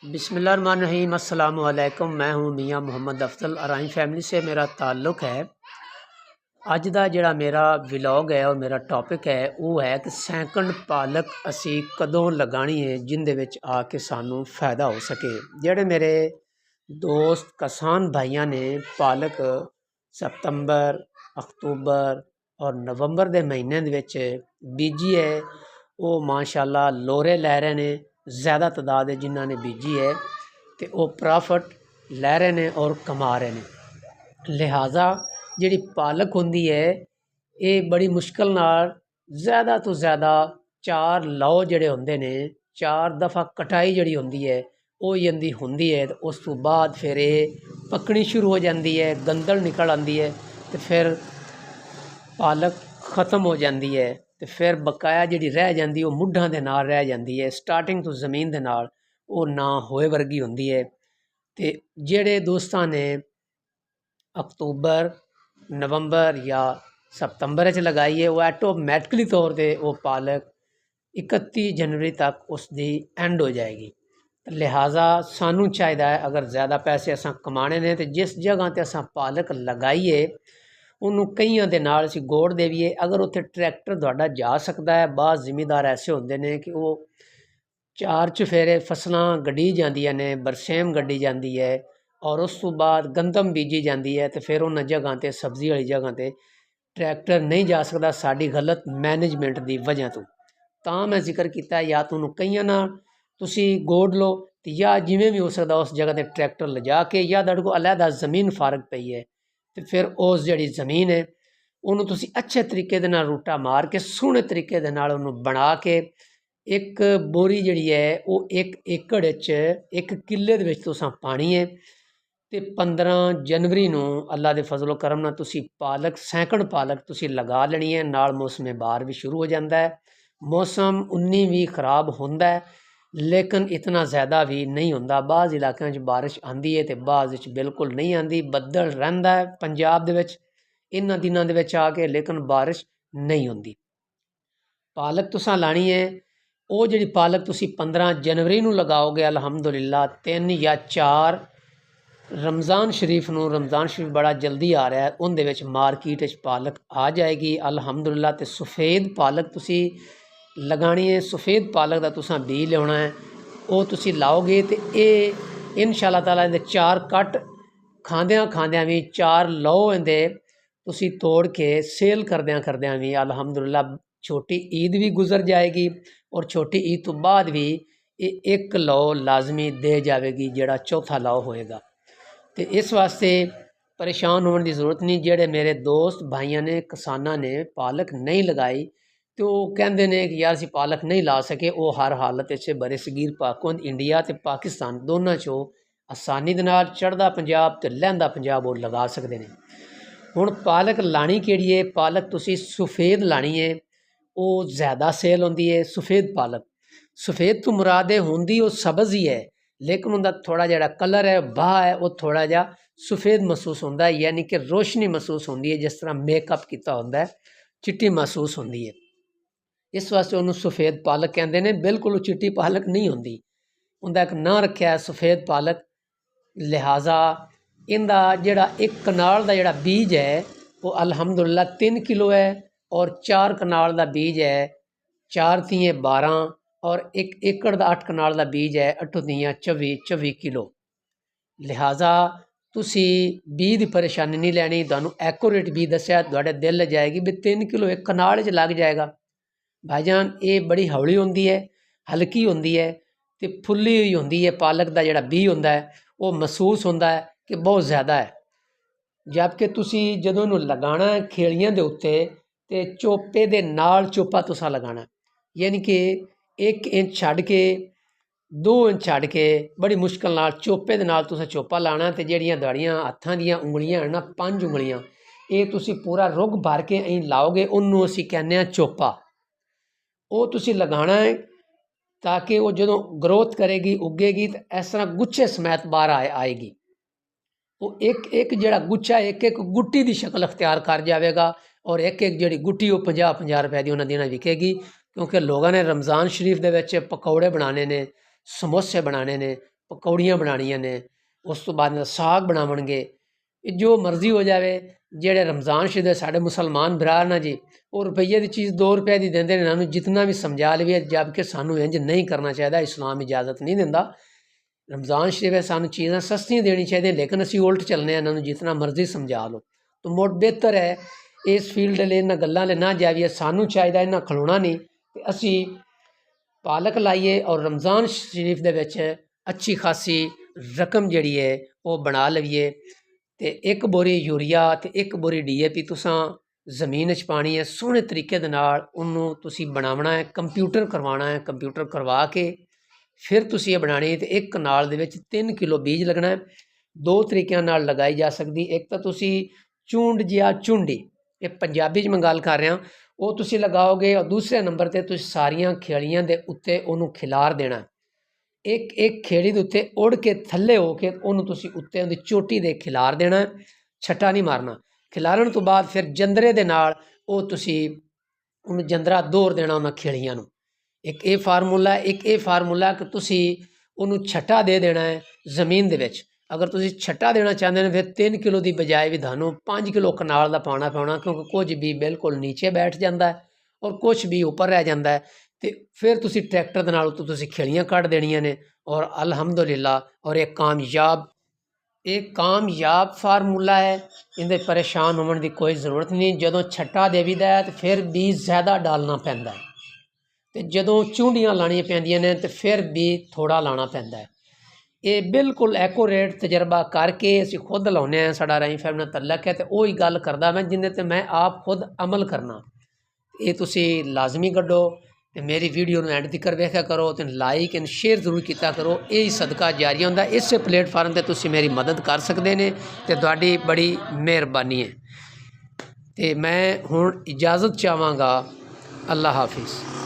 बिस्मिल्लाहिर्रहमानिर्रहीम अस्सलामु अलैकुम। मैं हूँ मियाँ मोहम्मद अफजल। अराइन फैमिली से मेरा ताल्लुक़ है। अज का जिहड़ा मेरा व्लॉग है और मेरा टॉपिक है वो है कि सैकंड पालक असी कदों लगानी है जिंदे विच आके सानू फ़ायदा हो सके। जिहड़े मेरे दोस्त किसान भाइयों ने पालक सितंबर, अक्तूबर और नवंबर के महीने दे विच बीजी है, वो माशाल्लाह लोरे लै रहे ने। ज़्यादा तादाद है जिन्हों ने बीजी है तो वो प्रॉफिट लै रहे हैं और कमा रहे हैं। लिहाजा जिहड़ी पालक होंदी है ये बड़ी मुश्किल नाल ज़्यादा तो ज़्यादा 4 लौ जिहड़े होंदे ने 4 दफ़ा कटाई जिहड़ी होंदी है वो यंदी होंदी है। तो उस तो बाद फिर ये पकनी शुरू हो जाती है, गंदल निकल आती है तो फिर पालक ख़त्म हो जाती है। तो फिर बकाया जिहड़ी रह जाती वो मुੱਢਾਂ ਦੇ ਨਾਲ रह जाती है। स्टार्टिंग तो ज़मीन के नाल वो ना होए वर्गी होंदी है। तो जिहड़े दोस्तां ने अक्तूबर, नवंबर या सितंबर च लगाई है वो ऐटोमैटिकली तौर पर वो पालक 31 जनवरी तक उसकी एंड हो जाएगी। लिहाजा सानू चाहिए अगर ज़्यादा पैसे असां कमाने ने तो जिस जगह ते असां पालक लगाईए ਉਹਨੂੰ ਕਈਆਂ ਦੇ ਨਾਲ ਅਸੀਂ ਗੋੜ ਦੇਵੀਏ। ਅਗਰ ਉੱਥੇ ਟਰੈਕਟਰ ਤੁਹਾਡਾ ਜਾ ਸਕਦਾ ਹੈ, ਬਾਅਦ ਜ਼ਿਮੀਂਦਾਰ ਐਸੇ ਹੁੰਦੇ ਨੇ ਕਿ ਉਹ 4 ਚੁਫੇਰੇ ਫਸਲਾਂ ਗੱਡੀ ਜਾਂਦੀਆਂ ਨੇ, ਬਰਸੇਮ ਗੱਡੀ ਜਾਂਦੀ ਹੈ ਔਰ ਉਸ ਤੋਂ ਬਾਅਦ ਗੰਦਮ ਬੀਜੀ ਜਾਂਦੀ ਹੈ ਤੇ ਫਿਰ ਉਹਨਾਂ ਜਗ੍ਹਾ 'ਤੇ ਸਬਜ਼ੀ ਵਾਲੀ ਜਗ੍ਹਾ 'ਤੇ ਟਰੈਕਟਰ ਨਹੀਂ ਜਾ ਸਕਦਾ ਸਾਡੀ ਗਲਤ ਮੈਨੇਜਮੈਂਟ ਦੀ ਵਜ੍ਹਾ ਤੋਂ। ਤਾਂ ਮੈਂ ਜ਼ਿਕਰ ਕੀਤਾ ਜਾਂ ਤਾਂ ਉਹਨੂੰ ਕਈਆਂ ਨਾਲ ਤੁਸੀਂ ਗੋੜ ਲਓ ਤੇ ਜਾਂ ਜਿਵੇਂ ਵੀ ਹੋ ਸਕਦਾ ਉਸ ਜਗ੍ਹਾ 'ਤੇ ਟਰੈਕਟਰ ਲਿਜਾ ਕੇ ਜਾਂ ਤੁਹਾਡੇ ਕੋਲ ਅਲੱਗਾ ਜ਼ਮੀਨ ਫਾਰਗ ਪਈ ਹੈ तो फिर उस जिहड़ी ज़मीन है उन्होंने तुसी अच्छे तरीके दे नाल रूटा मार के सोहने तरीके दे नाल उन्होंने बना के एक बोरी जिहड़ी है वो 1 एकड़ च 1 किले दे विच तुसां पानी है। तो 15 जनवरी नूं अल्लाह दे फजलो करम नाल तुसी पालक सैकड़ पालक तुसी लगा लेनी है। नाल मौसम बहार भी शुरू हो जाता है। मौसम 19 भी खराब होंदा है लेकिन इतना ज़्यादा भी नहीं होंदा। बाज़ इलाकों में बारिश आती है तो बाज़ बिल्कुल नहीं आती। बदल रहिंदा है पंजाब दे विच इन्हां दिनां दे विच आके लेकिन बारिश नहीं होंदी। पालक तुसां लानी है वो जिहड़ी पालक तुसी 15 जनवरी नूं लगाओगे अलहमदुलिल्लाह 3 या 4 रमज़ान शरीफ नूं, रमज़ान शरीफ बड़ा जल्दी आ रहा है, उहदे विच मार्केट विच पालक आ जाएगी अलहमदुलिल्लाह। तो सफ़ेद पालक तुसी लगानी है। सफ़ेद पालक का तुसां बीज लियाना है वो तुसी लाओगे तो ये इंशाअल्लाह ताला इहदे 4 कट खांदियां भी 4 लौ इहदे तुसी तोड़ के सेल करदियां भी अलहमदुलिल्लाह छोटी ईद भी गुजर जाएगी और छोटी ईद तो बाद भी ये 1 लौ लाजमी दे जाएगी जिहड़ा चौथा लौ होएगा। तो इस वास्ते परेशान होने की ज़रूरत नहीं। जिहड़े मेरे दोस्त भाइयों ने किसानां ने पालक नहीं लगाई तो कहते हैं कि यार असीं पालक नहीं ला सके, वो हर हालत से बरे सगीर पाकवंद इंडिया तो पाकिस्तान दोनों चो आसानी दे नाल चढ़दा पंजाब तो लहंदा पंजाब वो लगा सकते हैं। हुण पालक लानी किहड़ी है? पालक तुसी सफ़ेद लानी है, वो ज़्यादा सेल होंदी है। सफ़ेद पालक सफ़ेद तो मुराद होंदी वो सब्ज़ ही है लेकिन उनका थोड़ा जिहड़ा कलर है बाह है वो थोड़ा जिहा सफ़ेद महसूस होंदा है, यानी कि रोशनी महसूस होंदी है जिस तरह मेकअप किया होंदा है, चिट्टी महसूस होंदी है। इस वास्ते उन्होंने सफ़ेद पालक कहते हैं। बिल्कुल चिट्टी पालक नहीं होंदी, उनका एक नाम रखा है सफ़ेद पालक। लिहाजा इनका जिहड़ा 1 कनाल का जिहड़ा बीज है वो अलहमदुलिल्लाह 3 किलो है और 4 कनाल का बीज है 4 तियां 12 और 1 एकड़ का 8 कनाल का बीज है 8 तियां 24 किलो। लिहाजा तुसी बीज की परेशानी नहीं लैनी, तुहानूं एक्यूरेट बीज दस्सिया तुहाडे दिल जाएगी भी 3 किलो 1 कनाल च लग जाएगा। भाईजान ये बड़ी हौली होंदी है, हल्की होंदी है तो फुल्ली हुई होंदी है। पालक का जिहड़ा बीज होंदा है वो महसूस होंदा है कि बहुत ज़्यादा है। जबकि तुसी जदों इहनूं लगाना है खेड़ियां दे उत्ते ते चोपे दे नाल चोपा तुसां लगाना, यानी कि 1 इंच छड्ड के 2 इंच छड्ड के बड़ी मुश्किल नाल चोपे दे नाल तुसां चोपा लाना। ते जिहड़ियां तुहाड़ियां हत्थां दियां उंगलियां हैं ना 5 उंगलियां ये तुसी पूरा रुग भर के ऐं लाओगे, उन्नूं असीं कहने आ चोपा। वो तुसी लगाना है ताकि वो जो ग्रोथ करेगी उगेगी तो इस तरह गुच्छे समेत बाहर आएगी। वो एक जिहड़ा गुच्छा एक गुट्टी की शक्ल अख्तियार कर जाएगा और एक जिहड़ी गुट्टी वो 50-50 रुपए की उन्होंने दिनां विकेगी। क्योंकि लोगों ने रमज़ान शरीफ दे विच पकौड़े बनाने ने, समोसे बनाने ने, ਪਕੌੜੀਆਂ ਬਣਾਉਣੀਆਂ ਨੇ, ਉਸ ਤੋਂ ਬਾਅਦ ਸਾਗ ਬਣਾਉਣਗੇ। ਇਹ ਜੋ ਮਰਜ਼ੀ ਹੋ ਜਾਵੇ। ਜਿਹੜੇ ਰਮਜ਼ਾਨ ਸ਼ਰੀਫ ਦੇ ਸਾਡੇ ਮੁਸਲਮਾਨ ਭਰਾ ਨਾ ਜੀ, ਉਹ ਰੁਪਈਏ ਦੀ ਚੀਜ਼ 2 ਰੁਪਏ ਦੀ ਦਿੰਦੇ ਨੇ, ਇਹਨਾਂ ਨੂੰ ਜਿਤਨਾ ਵੀ ਸਮਝਾ ਲਈਏ, ਜਦਕਿ ਸਾਨੂੰ ਇੰਜ ਨਹੀਂ ਕਰਨਾ ਚਾਹੀਦਾ। ਇਸਲਾਮ ਇਜਾਜ਼ਤ ਨਹੀਂ ਦਿੰਦਾ। ਰਮਜ਼ਾਨ ਸ਼ਰੀਫ ਹੈ, ਸਾਨੂੰ ਚੀਜ਼ਾਂ ਸਸਤੀਆਂ ਦੇਣੀ ਚਾਹੀਦੀਆਂ, ਲੇਕਿਨ ਅਸੀਂ ਉਲਟ ਚੱਲਨੇ ਹਾਂ, ਇਹਨਾਂ ਨੂੰ ਜਿਤਨਾ ਮਰਜ਼ੀ ਸਮਝਾ ਲਓ। ਤਾਂ ਮੋੜ ਬਿਹਤਰ ਹੈ ਇਸ ਫੀਲਡ ਲਈ ਇਹਨਾਂ ਗੱਲਾਂ ਲੈ ਨਾ ਜਾਈਏ। ਸਾਨੂੰ ਚਾਹੀਦਾ ਇਹਨਾਂ ਖਲੋਣਾ ਨਹੀਂ, ਤੇ ਅਸੀਂ ਪਾਲਕ ਲਾਈਏ ਔਰ ਰਮਜ਼ਾਨ ਸ਼ਰੀਫ ਦੇ ਵਿੱਚ ਅੱਛੀ ਖਾਸੀ ਰਕਮ ਜਿਹੜੀ ਹੈ ਉਹ ਬਣਾ ਲਈਏ। ਤੇ 1 ਬੋਰੀ ਯੂਰੀਆ ਤੇ 1 ਬੋਰੀ DAP ਤੁਸਾਂ ਜ਼ਮੀਨ 'ਚ ਪਾਣੀ ਹੈ। ਸੋਹਣੇ ਤਰੀਕੇ ਦੇ ਨਾਲ ਉਹਨੂੰ ਤੁਸੀਂ ਬਣਾਉਣਾ ਹੈ, ਕੰਪਿਊਟਰ ਕਰਵਾਉਣਾ ਹੈ। ਕੰਪਿਊਟਰ ਕਰਵਾ ਕੇ ਫਿਰ ਤੁਸੀਂ ਇਹ ਬਣਾਉਣੀ। ਤੇ ਇੱਕ ਕਨਾਲ ਦੇ ਵਿੱਚ 3 ਕਿਲੋ ਬੀਜ ਲੱਗਣਾ ਹੈ। 2 ਤਰੀਕਿਆਂ ਨਾਲ ਲਗਾਈ ਜਾ ਸਕਦੀ। ਇੱਕ ਤਾਂ ਤੁਸੀਂ ਚੂੰਡ ਜਾਂ ਚੁੰਡੀ, ਇਹ ਪੰਜਾਬੀ 'ਚ ਮੈਂ ਗੱਲ ਕਰ ਰਿਹਾ, ਉਹ ਤੁਸੀਂ ਲਗਾਓਗੇ। ਔਰ ਦੂਸਰੇ ਨੰਬਰ 'ਤੇ ਤੁਸੀਂ ਸਾਰੀਆਂ ਖੇੜੀਆਂ ਦੇ ਉੱਤੇ ਉਹਨੂੰ ਖਿਲਾਰ ਦੇਣਾ। ਇੱਕ ਖੇੜੀ ਦੇ ਉੱਤੇ ਉੜ ਕੇ ਥੱਲੇ ਹੋ ਕੇ ਉਹਨੂੰ ਤੁਸੀਂ ਉੱਤੇ ਉਹਦੀ ਚੋਟੀ ਦੇ ਖਿਲਾਰ ਦੇਣਾ, ਛੱਟਾ ਨਹੀਂ ਮਾਰਨਾ। ਖਿਲਾਰਨ ਤੋਂ ਬਾਅਦ ਫਿਰ ਜੰਦਰੇ ਦੇ ਨਾਲ ਉਹ ਤੁਸੀਂ ਉਹਨੂੰ ਜੰਦਰਾ ਦੌਰ ਦੇਣਾ ਉਹਨਾਂ ਖੇੜੀਆਂ ਨੂੰ। ਇੱਕ ਇਹ ਫਾਰਮੂਲਾ ਕਿ ਤੁਸੀਂ ਉਹਨੂੰ ਛੱਟਾ ਦੇ ਦੇਣਾ ਹੈ ਜ਼ਮੀਨ ਦੇ ਵਿੱਚ। ਅਗਰ ਤੁਸੀਂ ਛੱਟਾ ਦੇਣਾ ਚਾਹੁੰਦੇ ਨੇ ਫਿਰ 3 ਕਿਲੋ ਦੀ ਬਜਾਏ ਵੀ ਤੁਹਾਨੂੰ 5 ਕਿਲੋ ਕਨਾਲ ਦਾ ਪਾਉਣਾ ਪੈਣਾ, ਕਿਉਂਕਿ ਕੁਝ ਵੀ ਬਿਲਕੁਲ ਨੀਚੇ ਬੈਠ ਜਾਂਦਾ ਹੈ ਔਰ ਕੁਝ ਵੀ ਉੱਪਰ ਰਹਿ ਜਾਂਦਾ ਹੈ। ਤੇ ਫਿਰ ਤੁਸੀਂ ਟਰੈਕਟਰ ਦੇ ਨਾਲ ਉੱਤੋਂ ਤੁਸੀਂ ਖੇੜੀਆਂ ਕੱਢ ਦੇਣੀਆਂ ਨੇ। ਔਰ ਅਲਹਮਦੁਲਿਲਾ, ਔਰ ਇਹ ਕਾਮਯਾਬ ਫਾਰਮੂਲਾ ਹੈ। ਇਹਦੇ ਪਰੇਸ਼ਾਨ ਹੋਣ ਦੀ ਕੋਈ ਜ਼ਰੂਰਤ ਨਹੀਂ। ਜਦੋਂ ਛੱਟਾ ਦੇਵੀਦਾ ਹੈ ਤੇ ਫਿਰ ਬੀਜ ਜ਼ਿਆਦਾ ਡਾਲਣਾ ਪੈਂਦਾ ਹੈ, ਤੇ ਜਦੋਂ ਚੂੰਡੀਆਂ ਲਾਣੀਆਂ ਪੈਂਦੀਆਂ ਨੇ ਤੇ ਫਿਰ ਬੀਜ ਥੋੜ੍ਹਾ ਲਾਣਾ ਪੈਂਦਾ ਹੈ। ਇਹ ਬਿਲਕੁਲ ਐਕੂਰੇਟ ਤਜਰਬਾ ਕਰਕੇ ਅਸੀਂ ਖੁਦ ਲਾਉਂਦੇ ਹਾਂ। ਸਾਡਾ ਰਾਈ ਫੈਮ ਨਾਲ ਤਲਕ ਹੈ, ਤੇ ਉਹੀ ਗੱਲ ਕਰਦਾ ਮੈਂ ਜਿਹਦੇ 'ਤੇ ਮੈਂ ਆਪ ਖੁਦ ਅਮਲ ਕਰਨਾ। ਇਹ ਤੁਸੀਂ ਲਾਜ਼ਮੀ ਕੱਢੋ ਤੇ ਮੇਰੀ ਵੀਡੀਓ ਨੂੰ ਐਂਡ ਤੱਕ ਵੇਖਿਆ ਕਰੋ, ਤੇ ਲਾਈਕ ਐਂਡ ਸ਼ੇਅਰ ਜ਼ਰੂਰ ਕੀਤਾ ਕਰੋ। ਇਹ ਹੀ ਸਦਕਾ ਜਾਰੀ ਹੁੰਦਾ। ਇਸੇ ਪਲੇਟਫਾਰਮ 'ਤੇ ਤੁਸੀਂ ਮੇਰੀ ਮਦਦ ਕਰ ਸਕਦੇ ਨੇ, ਤੇ ਤੁਹਾਡੀ ਬੜੀ ਮਿਹਰਬਾਨੀ ਹੈ। ਤੇ ਮੈਂ ਹੁਣ ਇਜਾਜ਼ਤ ਚਾਹਾਂਗਾ। ਅੱਲਾ ਹਾਫਿਜ਼।